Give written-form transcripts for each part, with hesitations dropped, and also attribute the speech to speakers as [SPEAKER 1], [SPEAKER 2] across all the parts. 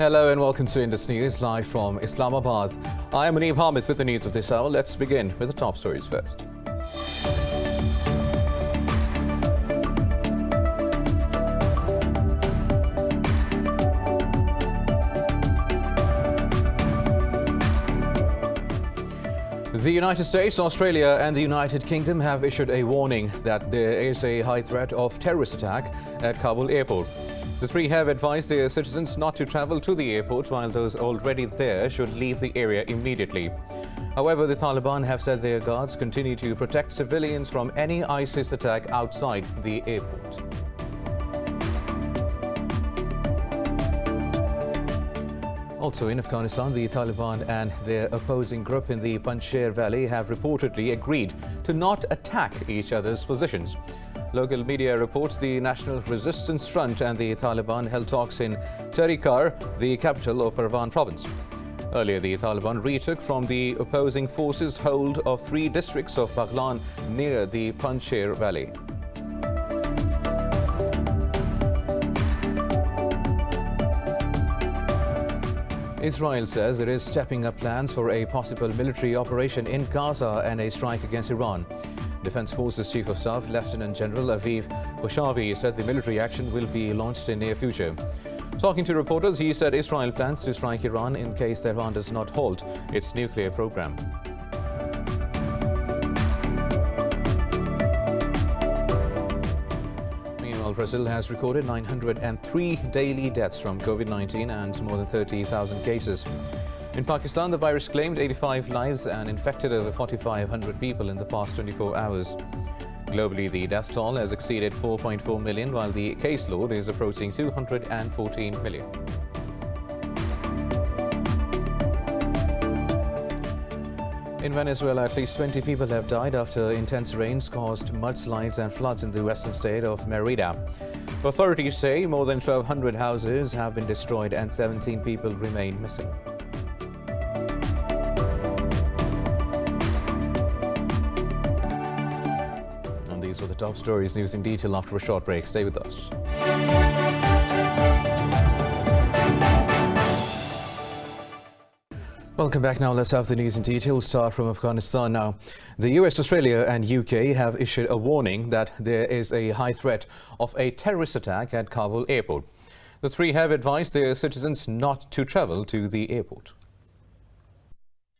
[SPEAKER 1] Hello and welcome to Indus News, live from Islamabad. I am Muneeb Hamid with the news of this hour. Let's begin with the top stories first. The United States, Australia and the United Kingdom have issued a warning that there is a high threat of terrorist attack at Kabul airport. The three have advised their citizens not to travel to the airport, while those already there should leave the area immediately. However, the Taliban have said their guards continue to protect civilians from any ISIS attack outside the airport. Also in Afghanistan, the Taliban and their opposing group in the Panjshir Valley have reportedly agreed to not attack each other's positions. Local media reports the National Resistance Front and the Taliban held talks in Charikar, the capital of Parvan province. Earlier, the Taliban retook from the opposing forces hold of 3 districts of Baghlan near the Panjshir Valley. Israel says it is stepping up plans for a possible military operation in Gaza and a strike against Iran. Defense Forces Chief of Staff Lieutenant General Aviv Koshavi said the military action will be launched in near future. Talking to reporters, he said Israel plans to strike Iran in case Tehran does not halt its nuclear program. Brazil has recorded 903 daily deaths from COVID-19 and more than 30,000 cases. In Pakistan, the virus claimed 85 lives and infected over 4,500 people in the past 24 hours. Globally, the death toll has exceeded 4.4 million, while the caseload is approaching 214 million. In Venezuela, at least 20 people have died after intense rains caused mudslides and floods in the western state of Merida. Authorities say more than 1,200 houses have been destroyed and 17 people remain missing. And these were the top stories. News in detail after a short break. Stay with us. Welcome back. Now let's have the news in detail. We'll start from Afghanistan now. The US, Australia and UK have issued a warning that there is a high threat of a terrorist attack at Kabul airport. The three have advised their citizens not to travel to the airport.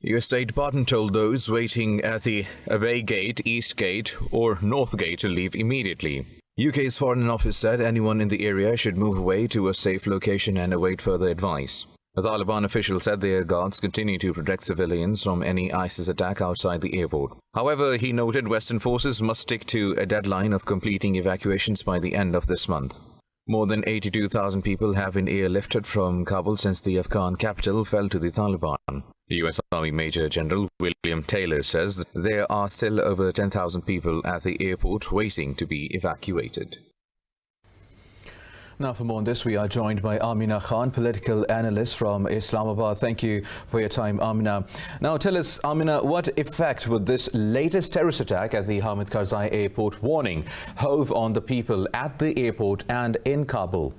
[SPEAKER 1] US State Department told those waiting at the Away Gate, East Gate or North Gate to leave immediately. UK's Foreign Office said anyone in the area should move away to a safe location and await further advice. A Taliban official said their guards continue to protect civilians from any ISIS attack outside the airport. However, he noted Western forces must stick to a deadline of completing evacuations by the end of this month. More than 82,000 people have been airlifted from Kabul since the Afghan capital fell to the Taliban. The US Army Major General William Taylor says there are still over 10,000 people at the airport waiting to be evacuated. Now for more on this, we are joined by Amina Khan, political analyst from Islamabad. Thank you for your time, Amina. Now tell us, Amina, what effect would this latest terrorist attack at the Hamid Karzai airport warning have on the people at the airport and in Kabul?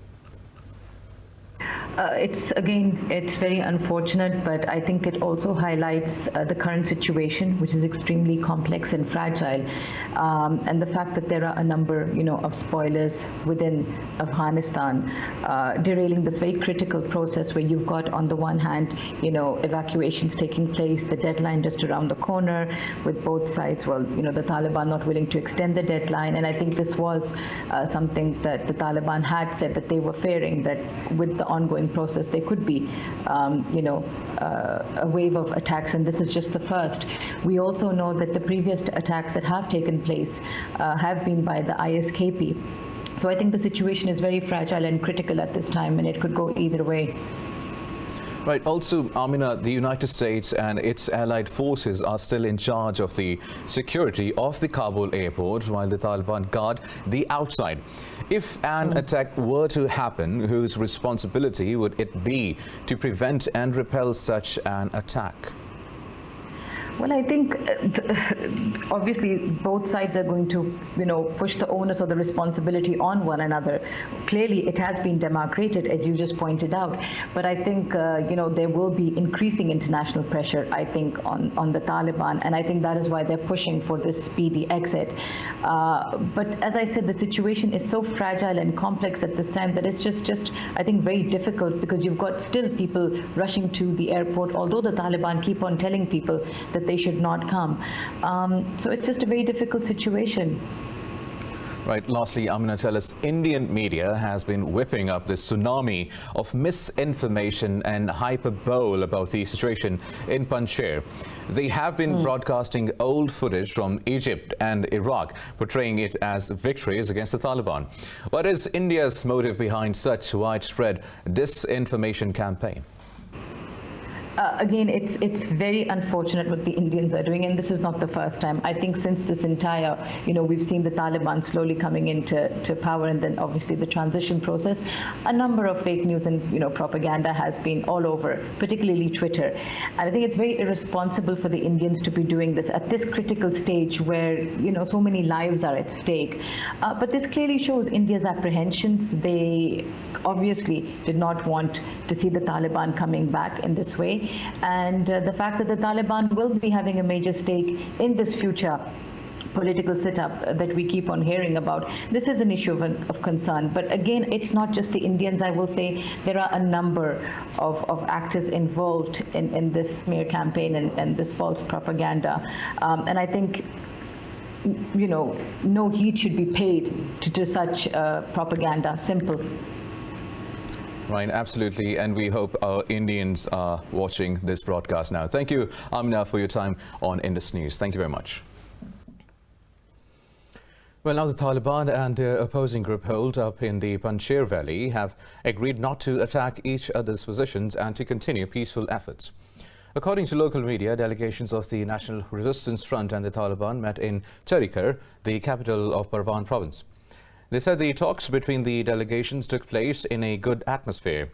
[SPEAKER 2] It's very unfortunate, but I think it also highlights the current situation, which is extremely complex and fragile, and the fact that there are a number, of spoilers within Afghanistan, derailing this very critical process where you've got, on the one hand, evacuations taking place, the deadline just around the corner, with both sides, the Taliban not willing to extend the deadline, and I think this was something that the Taliban had said that they were fearing, that with the ongoing process there could be a wave of attacks, and this is just the first. We also know that the previous attacks that have taken place have been by the ISKP. So I think the situation is very fragile and critical at this time, and it could go either way.
[SPEAKER 1] Right. Also, Amina, the United States and its allied forces are still in charge of the security of the Kabul airport, while the Taliban guard the outside. If an attack were to happen, whose responsibility would it be to prevent and repel such an attack?
[SPEAKER 2] Well, I think obviously both sides are going to, push the onus or the responsibility on one another. Clearly, it has been demarcated, as you just pointed out. But I think, there will be increasing international pressure, I think, on the Taliban. And I think that is why they're pushing for this speedy exit. But as I said, the situation is so fragile and complex at this time that it's just I think, very difficult, because you've got still people rushing to the airport, although the Taliban keep on telling people that they should not come. So it's just a very difficult situation.
[SPEAKER 1] Right. Lastly, Amina, tell us, Indian media has been whipping up this tsunami of misinformation and hyperbole about the situation in Panjshir. They have been broadcasting old footage from Egypt and Iraq, portraying it as victories against the Taliban. What is India's motive behind such widespread disinformation campaign?
[SPEAKER 2] Again, it's very unfortunate what the Indians are doing, and this is not the first time. I think since this entire, we've seen the Taliban slowly coming into power, and then obviously the transition process, a number of fake news and, propaganda has been all over, particularly Twitter. And I think it's very irresponsible for the Indians to be doing this at this critical stage where, so many lives are at stake. But this clearly shows India's apprehensions. They obviously did not want to see the Taliban coming back in this way. And the fact that the Taliban will be having a major stake in this future political setup that we keep on hearing about, this is an issue of concern. But again, it's not just the Indians. I will say there are a number of actors involved in this smear campaign and this false propaganda. And I think, no heed should be paid to such propaganda. Simple.
[SPEAKER 1] Right, absolutely, and we hope our Indians are watching this broadcast now. Thank you, Amina, for your time on Indus News. Thank you very much. Well, now the Taliban and their opposing group holed up in the Panjshir Valley have agreed not to attack each other's positions and to continue peaceful efforts. According to local media, delegations of the National Resistance Front and the Taliban met in Charikar, the capital of Parwan province. They said the talks between the delegations took place in a good atmosphere.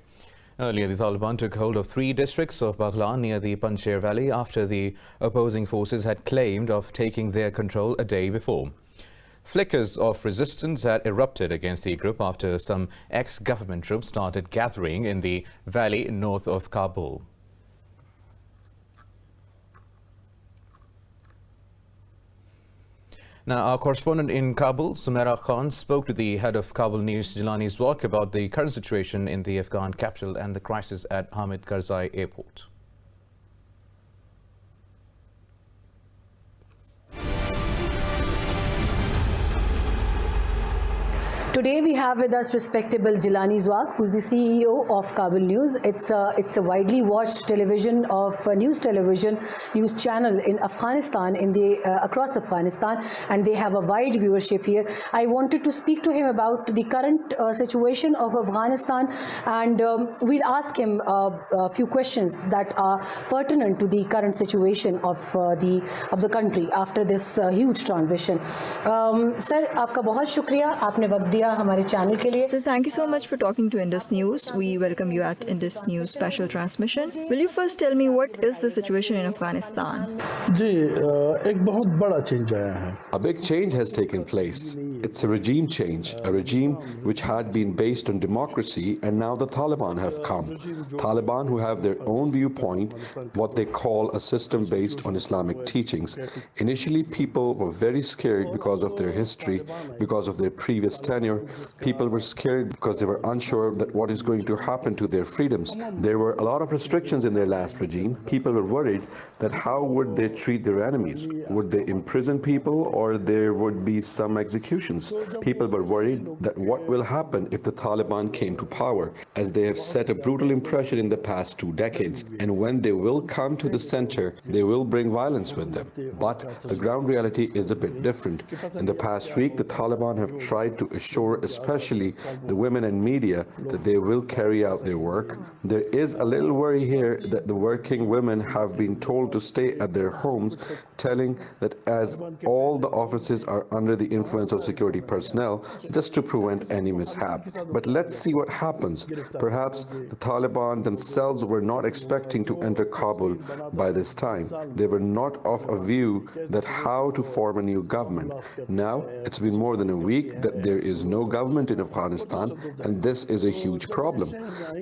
[SPEAKER 1] Earlier, the Taliban took hold of 3 districts of Baghlan near the Panjshir Valley after the opposing forces had claimed of taking their control a day before. Flickers of resistance had erupted against the group after some ex-government troops started gathering in the valley north of Kabul. Now, our correspondent in Kabul, Sumaira Khan, spoke to the head of Kabul News, Jilani Zwak, about the current situation in the Afghan capital and the crisis at Hamid Karzai Airport.
[SPEAKER 3] Today we have with us respectable Jilani Zwak, who's the CEO of Kabul News. It's a widely watched news channel in Afghanistan, across Afghanistan, and they have a wide viewership here. I wanted to speak to him about the current situation of Afghanistan, and we'll ask him a few questions that are pertinent to the current situation of the country after this huge transition. Sir, आपका बहुत शुक्रिया, आपने वक्त दिया हमारे channel के लिए.
[SPEAKER 4] So thank you so much for talking to Indus News. We welcome you at Indus News Special transmission. Will you first tell me what is the situation in Afghanistan?
[SPEAKER 5] जी एक बहुत बड़ा चेंज आया है.
[SPEAKER 6] A big change has taken place. It's a regime change, a regime which had been based on democracy, and now the Taliban have come. Taliban who have their own viewpoint, what they call a system based on Islamic teachings. Initially, people were very scared because of their history, because of their previous tenure. People were scared because they were unsure that what is going to happen to their freedoms. There were a lot of restrictions in their last regime. People were worried that how would they treat their enemies? Would they imprison people, or there would be some executions? People were worried that what will happen if the Taliban came to power, as they have set a brutal impression in the past 2 decades. And when they will come to the center, they will bring violence with them. But the ground reality is a bit different. In the past week, the Taliban have tried to assure assure especially the women and media that they will carry out their work. There is a little worry here that the working women have been told to stay at their homes, telling that as all the offices are under the influence of security personnel, just to prevent any mishap. But let's see what happens. Perhaps the Taliban themselves were not expecting to enter Kabul by this time. They were not of a view that how to form a new government. Now, it's been more than a week that there is no government in Afghanistan, and this is a huge problem.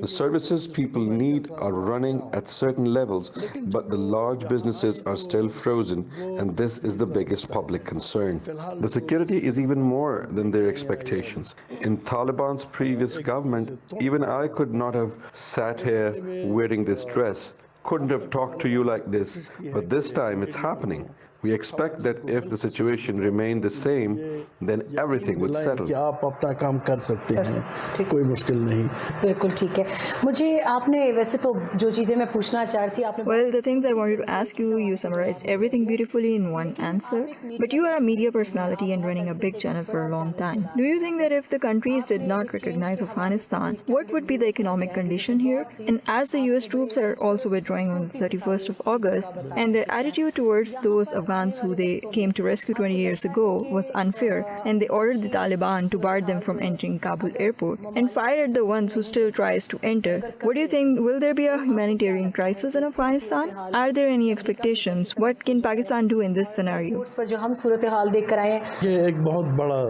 [SPEAKER 6] The services people need are running at certain levels, but the large businesses are still frozen, and this is the biggest public concern. The security is even more than their expectations. In Taliban's previous government, even I could not have sat here wearing this dress, couldn't have talked to you like this, but this time it's happening. We expect that if the situation remained the same, then everything would settle.
[SPEAKER 5] आप अपना काम कर सकते हैं, कोई मुश्किल नहीं.
[SPEAKER 3] बिल्कुल ठीक है. मुझे आपने वैसे तो जो चीज़ें मैं पूछना चाह रही थी आपने.
[SPEAKER 4] Well, the things I wanted to ask you, you summarized everything beautifully in one answer. But you are a media personality and running a big channel for a long time. Do you think that if the countries did not recognize Afghanistan, what would be the economic condition here? And as the US troops are also withdrawing on the 31st of August, and their attitude towards those Afghans who they came to rescue 20 years ago was unfair, and they ordered the Taliban to bar them from entering Kabul airport and fire at the ones who still tries to enter. What do you think? Will there be a humanitarian crisis in Afghanistan? Are there any expectations? What can Pakistan do in this scenario?
[SPEAKER 3] पर जो हम सूरत हाल देख कर आए हैं.
[SPEAKER 5] ये एक बहुत बड़ा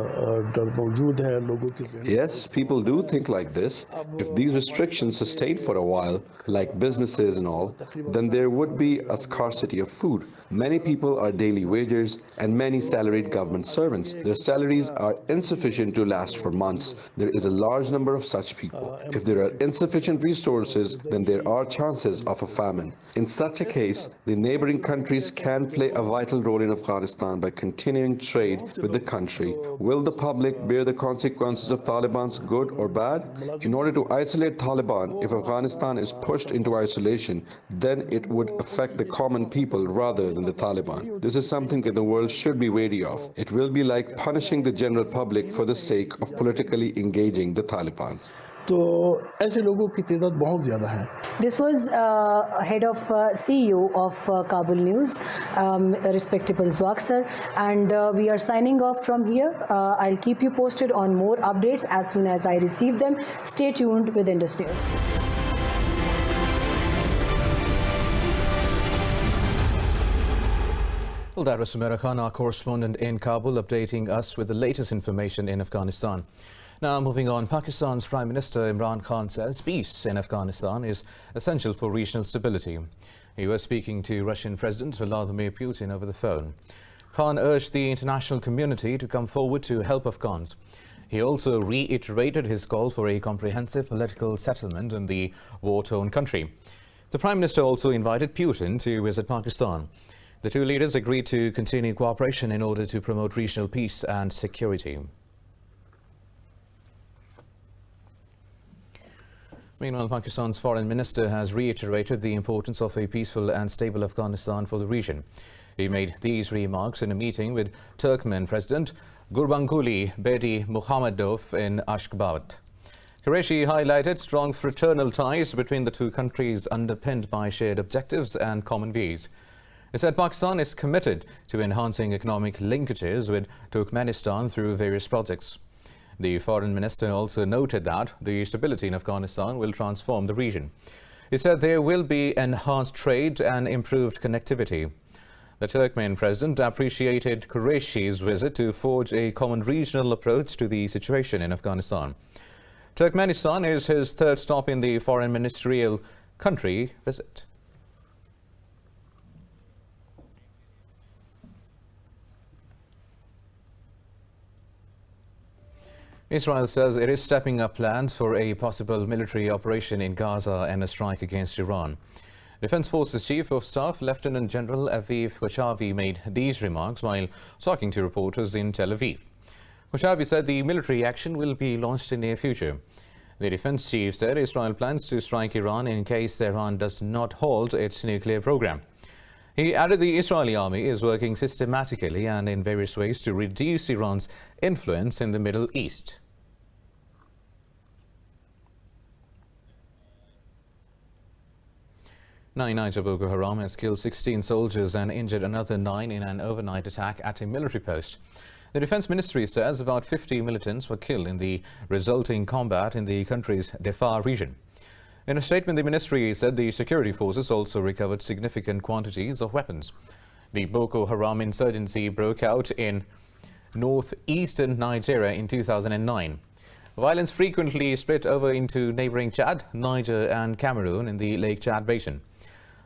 [SPEAKER 5] डर मौजूद है लोगों के ज़हन में.
[SPEAKER 6] Yes, people do think like this. If these restrictions sustain for a while, like businesses and all, then there would be a scarcity of food. Many people are daily wagers and many salaried government servants. Their salaries are insufficient to last for months. There is a large number of such people. If there are insufficient resources, then there are chances of a famine. In such a case, the neighboring countries can play a vital role in Afghanistan by continuing trade with the country. Will the public bear the consequences of Taliban's good or bad? In order to isolate Taliban, if Afghanistan is pushed into isolation, then it would affect the common people rather than the Taliban. This is something that the world should be wary of. It will be like punishing the general public for the sake of politically engaging the Taliban.
[SPEAKER 5] तो ऐसे लोगों की तादाद बहुत ज़्यादा है.
[SPEAKER 3] This was head of CEO of Kabul News, respectable Zwak sir, and we are signing off from here. I'll keep you posted on more updates as soon as I receive them. Stay tuned with Indus News.
[SPEAKER 1] Well, that was Sumaira Khan, our correspondent in Kabul, updating us with the latest information in Afghanistan. Now, moving on, Pakistan's Prime Minister Imran Khan says peace in Afghanistan is essential for regional stability. He was speaking to Russian President Vladimir Putin over the phone. Khan urged the international community to come forward to help Afghans. He also reiterated his call for a comprehensive political settlement in the war-torn country. The Prime Minister also invited Putin to visit Pakistan. The two leaders agreed to continue cooperation in order to promote regional peace and security. Meanwhile, Pakistan's foreign minister has reiterated the importance of a peaceful and stable Afghanistan for the region. He made these remarks in a meeting with Turkmen President Gurbanguly Bedi Muhammadov in Ashgabat. Qureshi highlighted strong fraternal ties between the two countries underpinned by shared objectives and common views. He said Pakistan is committed to enhancing economic linkages with Turkmenistan through various projects. The foreign minister also noted that the stability in Afghanistan will transform the region. He said there will be enhanced trade and improved connectivity. The Turkmen president appreciated Qureshi's visit to forge a common regional approach to the situation in Afghanistan. Turkmenistan is his third stop in the foreign ministerial country visit. Israel says it is stepping up plans for a possible military operation in Gaza and a strike against Iran. Defense Forces Chief of Staff Lieutenant General Aviv Kochavi made these remarks while talking to reporters in Tel Aviv. Kochavi said the military action will be launched in the near future. The defense chief said Israel plans to strike Iran in case Tehran does not halt its nuclear program. He added the Israeli army is working systematically and in various ways to reduce Iran's influence in the Middle East. Niger Boko Haram has killed 16 soldiers and injured another 9 in an overnight attack at a military post. The Defense Ministry says about 50 militants were killed in the resulting combat in the country's Darfur region. In a statement, the ministry said the security forces also recovered significant quantities of weapons. The Boko Haram insurgency broke out in northeastern Nigeria in 2009. Violence frequently split over into neighboring Chad, Niger and Cameroon in the Lake Chad Basin.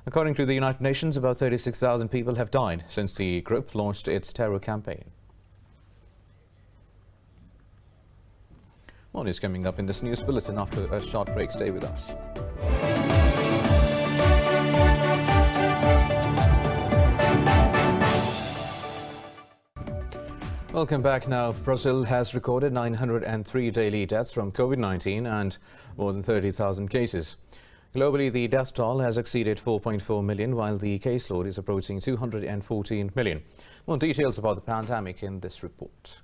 [SPEAKER 1] According to the United Nations, about 36,000 people have died since the group launched its terror campaign. More news coming up in this news bulletin after a short break. Stay with us. Welcome back now. Brazil has recorded 903 daily deaths from COVID-19 and more than 30,000 cases. Globally, the death toll has exceeded 4.4 million, while the caseload is approaching 214 million. More details about the pandemic in this report.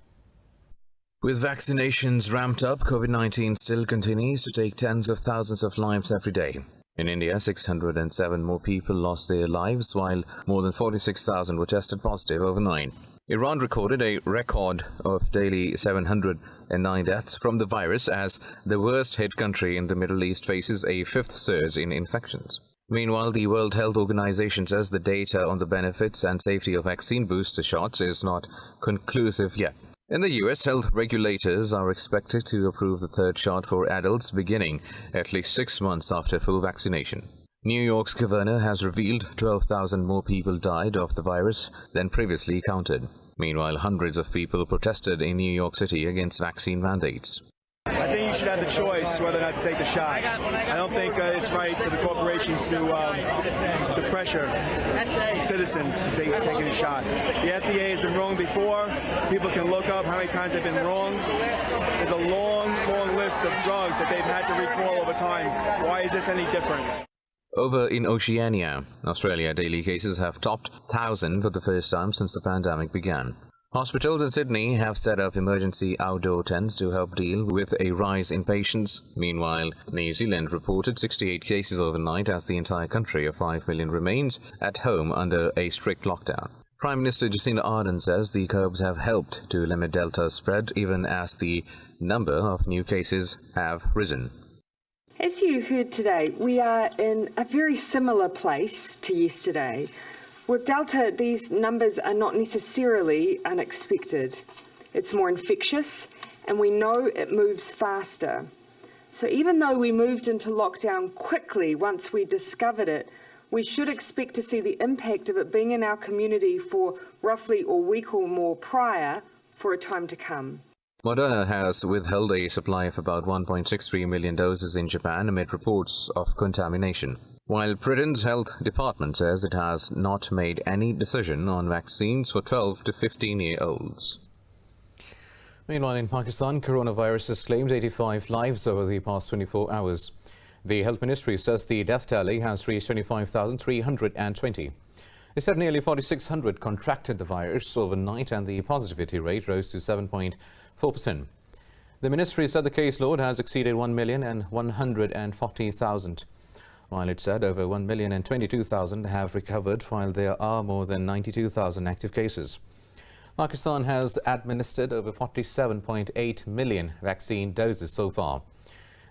[SPEAKER 1] With vaccinations ramped up, COVID-19 still continues to take tens of thousands of lives every day. In India, 607 more people lost their lives, while more than 46,000 were tested positive overnight. Iran recorded a record of daily 709 deaths from the virus as the worst-hit country in the Middle East faces a fifth surge in infections. Meanwhile, the World Health Organization says the data on the benefits and safety of vaccine booster shots is not conclusive yet. In the U.S., health regulators are expected to approve the third shot for adults beginning at least 6 months after full vaccination. New York's governor has revealed 12,000 more people died of the virus than previously counted. Meanwhile, hundreds of people protested in New York City against vaccine mandates.
[SPEAKER 7] I think you should have the choice whether or not to take the shot. I don't think it's right for the corporations to pressure citizens to take a shot. The FDA has been wrong before. People can look up how many times they've been wrong. There's a long, long list of drugs that they've had to recall over time. Why is this any different?
[SPEAKER 1] Over in Oceania, Australia, daily cases have topped 1,000 for the first time since the pandemic began. Hospitals in Sydney have set up emergency outdoor tents to help deal with a rise in patients. Meanwhile, New Zealand reported 68 cases overnight as the entire country of 5 million remains at home under a strict lockdown. Prime Minister Jacinda Ardern says the curbs have helped to limit Delta's spread even as the number of new cases have risen.
[SPEAKER 8] As you heard today, we are in a very similar place to yesterday. With Delta, these numbers are not necessarily unexpected. It's more infectious, and we know it moves faster. So even though we moved into lockdown quickly once we discovered it, we should expect to see the impact of it being in our community for roughly a week or more prior for a time to come.
[SPEAKER 1] Moderna has withheld a supply of about 1.63 million doses in Japan amid reports of contamination, while Britain's health department says it has not made any decision on vaccines for 12 to 15-year-olds. Meanwhile, in Pakistan, coronavirus has claimed 85 lives over the past 24 hours. The health ministry says the death tally has reached 25,320. It said nearly 4,600 contracted the virus overnight and the positivity rate rose to 7.4%. The ministry said the caseload has exceeded 1,140,000, while it said over 1,022,000 have recovered, while there are more than 92,000 active cases. Pakistan has administered over 47.8 million vaccine doses so far.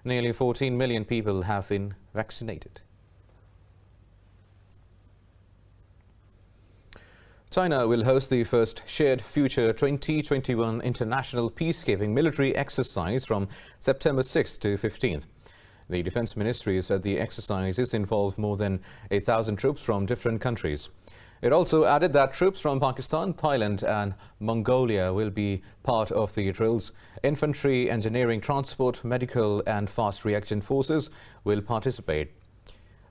[SPEAKER 1] Nearly 14 million people have been vaccinated. China will host the first Shared Future 2021 International Peacekeeping Military Exercise from September 6th to 15th. The Defense Ministry said the exercises involve more than 1,000 troops from different countries. It also added that troops from Pakistan, Thailand and Mongolia will be part of the drills. Infantry, engineering, transport, medical and fast reaction forces will participate.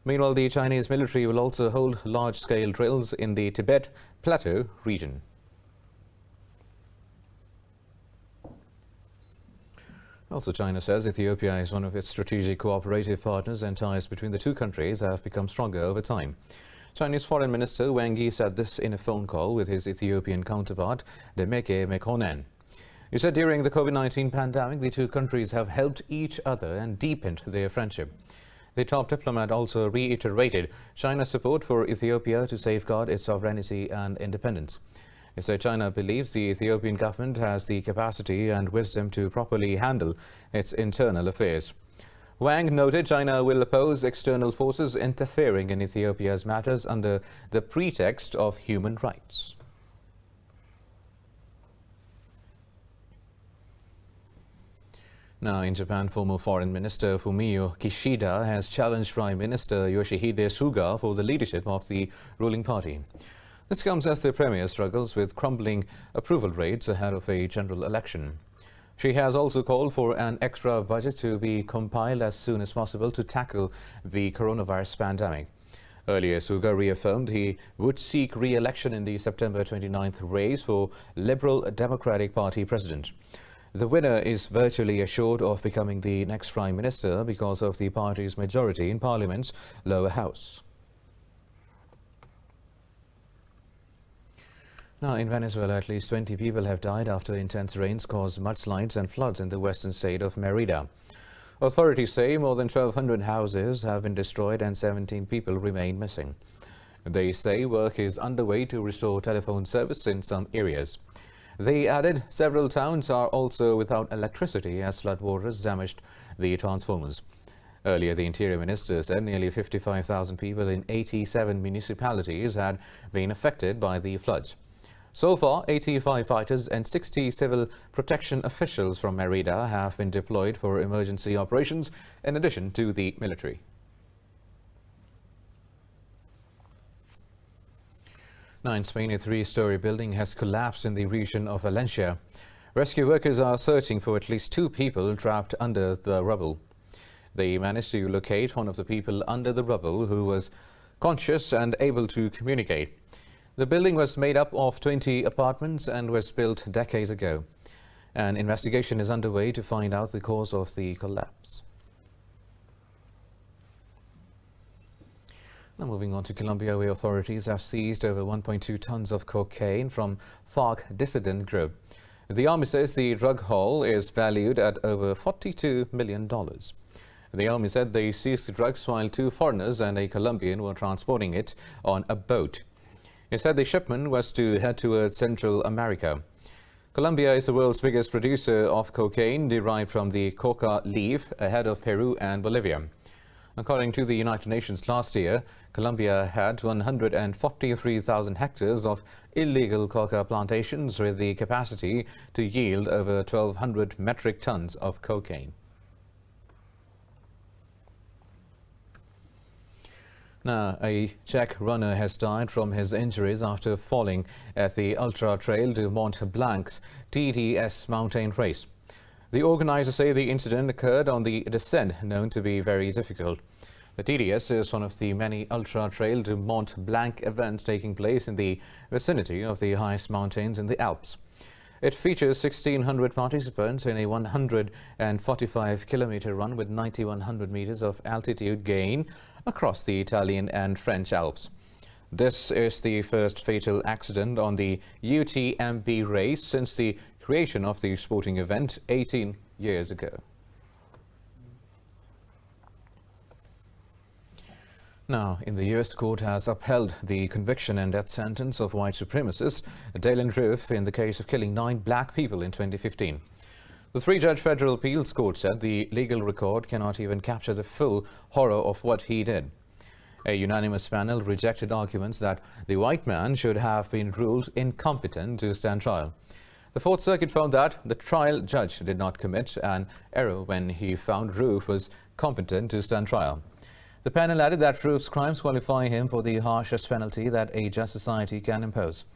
[SPEAKER 1] Meanwhile, the Chinese military will also hold large-scale drills in the Tibet Plateau region. Also, China says Ethiopia is one of its strategic cooperative partners and ties between the two countries have become stronger over time. Chinese Foreign Minister Wang Yi said this in a phone call with his Ethiopian counterpart, Demeke Mekonnen. He said during the COVID-19 pandemic, the two countries have helped each other and deepened their friendship. The top diplomat also reiterated China's support for Ethiopia to safeguard its sovereignty and independence. He said China believes the Ethiopian government has the capacity and wisdom to properly handle its internal affairs. Wang noted China will oppose external forces interfering in Ethiopia's matters under the pretext of human rights. Now, in Japan, former Foreign Minister Fumio Kishida has challenged Prime Minister Yoshihide Suga for the leadership of the ruling party. This comes as the premier struggles with crumbling approval rates ahead of a general election. She has also called for an extra budget to be compiled as soon as possible to tackle the coronavirus pandemic. Earlier, Suga reaffirmed he would seek re-election in the September 29th race for Liberal Democratic Party president. The winner is virtually assured of becoming the next prime minister because of the party's majority in parliament's lower house. Now, in Venezuela, at least 20 people have died after intense rains caused mudslides and floods in the western state of Merida. Authorities say more than 1,200 houses have been destroyed and 17 people remain missing. They say work is underway to restore telephone service in some areas. They added several towns are also without electricity as floodwaters damaged the transformers. Earlier, the Interior Minister said nearly 55,000 people in 87 municipalities had been affected by the floods. So far, 85 fighters and 60 civil protection officials from Merida have been deployed for emergency operations in addition to the military. Now, in Spain, a three-story building has collapsed in the region of Valencia. Rescue workers are searching for at least 2 people trapped under the rubble. They managed to locate one of the people under the rubble who was conscious and able to communicate. The building was made up of 20 apartments and was built decades ago. An investigation is underway to find out the cause of the collapse. Now, moving on to Colombia, where authorities have seized over 1.2 tons of cocaine from FARC dissident group. The army says the drug haul is valued at over $42 million. The army said they seized the drugs while 2 foreigners and a Colombian were transporting it on a boat. It said the shipment was to head towards Central America. Colombia is the world's biggest producer of cocaine derived from the coca leaf, ahead of Peru and Bolivia. According to the United Nations last year, Colombia had 143,000 hectares of illegal coca plantations with the capacity to yield over 1,200 metric tons of cocaine. Now, a Czech runner has died from his injuries after falling at the Ultra Trail de Mont Blanc's TDS mountain race. The organizers say the incident occurred on the descent, known to be very difficult. The TDS is one of the many Ultra Trail de Mont Blanc events taking place in the vicinity of the highest mountains in the Alps. It features 1,600 participants in a 145-kilometer run with 9,100 meters of altitude gain across the Italian and French Alps. This is the first fatal accident on the UTMB race since the creation of the sporting event 18 years ago. Now, in the U.S. court has upheld the conviction and death sentence of white supremacist Dylann Roof in the case of killing 9 black people in 2015. The 3-judge federal appeals court said the legal record cannot even capture the full horror of what he did. A unanimous panel rejected arguments that the white man should have been ruled incompetent to stand trial. The Fourth Circuit found that the trial judge did not commit an error when he found Roof was competent to stand trial. The panel added that Roof's crimes qualify him for the harshest penalty that a just society can impose.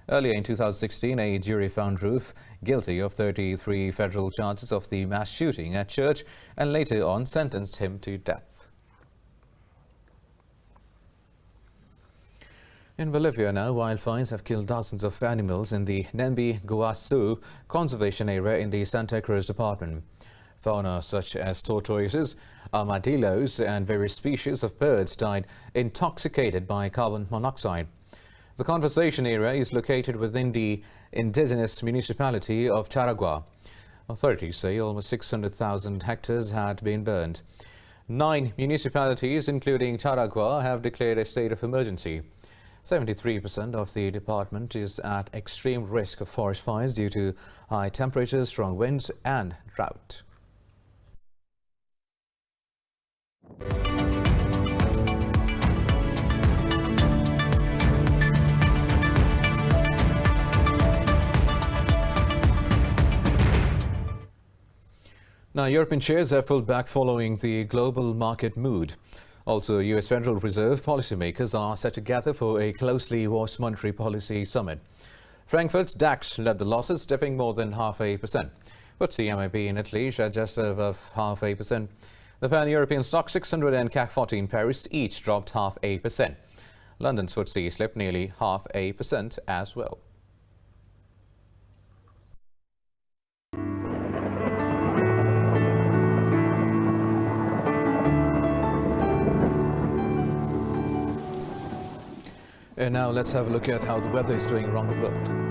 [SPEAKER 1] Earlier in 2016, a jury found Roof guilty of 33 federal charges of the mass shooting at church and later on sentenced him to death. In Bolivia now, wildfires have killed dozens of animals in the Nembe Guasu conservation area in the Santa Cruz department. Fauna such as tortoises, armadillos and various species of birds died intoxicated by carbon monoxide. The conservation area is located within the indigenous municipality of Taragua. Authorities say almost 600,000 hectares had been burned. 9 municipalities, including Taragua, have declared a state of emergency. 73% of the department is at extreme risk of forest fires due to high temperatures, strong winds and drought. Now, European shares have pulled back following the global market mood. Also, U.S. Federal Reserve policymakers are set to gather for a closely watched monetary policy summit. Frankfurt's DAX led the losses, dipping more than 0.5%. FTSE MIB in Italy shed just above 0.5%. The Pan-European Stock 600 and CAC 40 in Paris each dropped 0.5%. London's FTSE slipped nearly 0.5% as well. And now let's have a look at how the weather is doing around the world.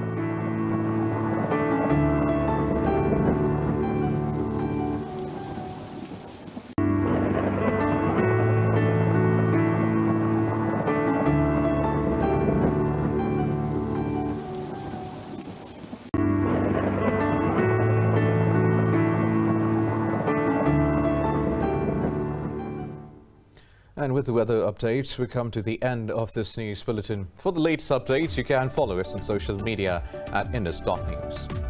[SPEAKER 1] And with the weather updates, we come to the end of this news bulletin. For the latest updates, you can follow us on social media at Indus.News.